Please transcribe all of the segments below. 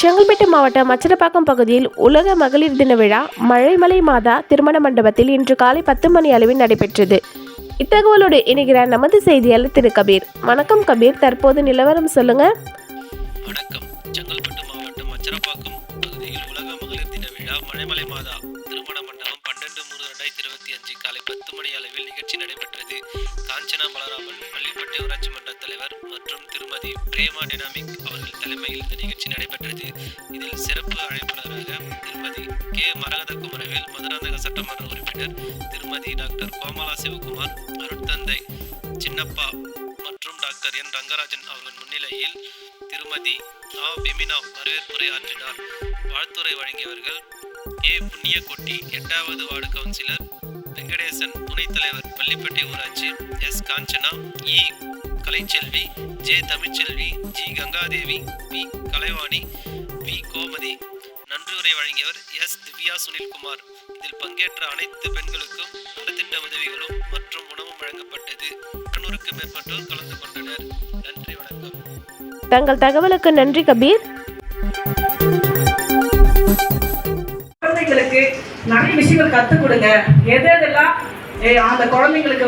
செங்கல்பட்டு மாவட்டம் மச்சரப்பாக்கம் பகுதியில் உலக மகளிர் தின விழா மழைமலை மாதா திருமண மண்டபத்தில் இன்று காலை 10 மணி அளவில் நடைபெற்றது. இத்தகவலோடு இணைகிறார் நமது செய்தியாளர் திரு கபீர். வணக்கம் கபீர், தற்போது நிலவரம் சொல்லுங்க. வணக்கம். செங்கல்பட்டு மாவட்டம் மச்சரப்பாக்கம் பகுதியில் உலக மகளிர் தின விழா மழைமலை மாதா திருமண மண்டபம் 12/3/2025 காலை 10 மணி அளவில் நிகழ்ச்சி நடைபெற்றது. காஞ்சனா பலராமன் பள்ளிப்பட்டு ஊராட்சி மன்ற தலைவர் மற்றும் திருமதி பிரேமா டைனாமிக் அவர்கள் தலைமையில் இந்த நிகழ்ச்சி நடைபெற்றது. இதில் சிறப்பு அழைப்பாளராக திருமதி கே மரகத குமரவேல், மதுராந்தக சட்டமன்ற உறுப்பினர் திருமதி டாக்டர் கோமலா சிவகுமார், அருட்தந்தை சின்னப்பா மற்றும் டாக்டர் என் ரங்கராஜன் அவர்கள் முன்னிலையில் திருமதி ஆ விமினா வரவேற்புரை ஆற்றினார். வாழ்த்துரை வழங்கியவர்கள் ஏ புண்ணியக்கொட்டி 8வது வார்டு கவுன்சிலர் வெங்கடேசன், துணைத் தலைவர் பள்ளிப்பட்டி ஊராட்சி S Kanchana, E Kalaiselvi, J Tamilselvi, G Gangadevi, P Kalaivani, V Gomathi. நன்றியுரை வழங்கியவர் எஸ் திவ்யா சுனில்குமார். இதில் பங்கேற்ற அனைத்து பெண்களுக்கும் நலத்திட்ட உதவிகளும் மற்றும் உணவும் வழங்கப்பட்டது. 200க்கும் மேற்பட்டோர் கலந்து கொண்டனர். நன்றி, வணக்கம். தங்கள் தகவலுக்கு நன்றி கபீர். குழந்தைங்களுக்கு நிறைய விஷயங்கள் கற்றுக் கொடுங்க. எதெல்லாம் அந்த குழந்தைங்களுக்கு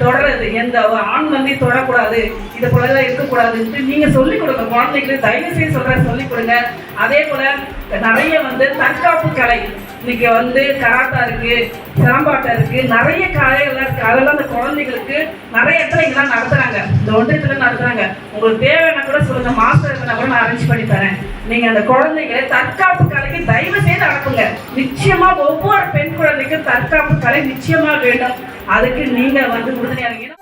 தொடர்றது, எந்த ஆண் தொடக்கூடாது, இது போலதான் இருக்கக்கூடாதுன்ட்டு நீங்க சொல்லிக் கொடுங்க. குழந்தைங்களுக்கு தயவு செய்து சொல்லிக் கொடுங்க. அதே போல நிறைய தற்காப்பு கலை, இன்னைக்கு கராத்தா இருக்கு, சிலம்பாட்டம் இருக்கு, நிறைய கலைகள் இருக்கு. அதெல்லாம் அந்த குழந்தைங்களுக்கு நிறைய இடத்துல இங்கெல்லாம் நடத்துறாங்க, இந்த ஒன்றியத்துல நடத்துறாங்க. உங்களுக்கு தேவையான கூட சொல்லுங்க, மாஸ்டர் கூட நான் அரேஞ்ச் பண்ணி தரேன். நீங்க அந்த குழந்தைகளை தற்காப்பு கலைக்கு தயவு செய்து அனுப்புங்க. நிச்சயமா ஒவ்வொரு பெண் குழந்தைக்கும் தற்காப்பு கலை நிச்சயமா வேண்டும். அதுக்கு நீங்க உறுதுணையா இருக்கீங்க.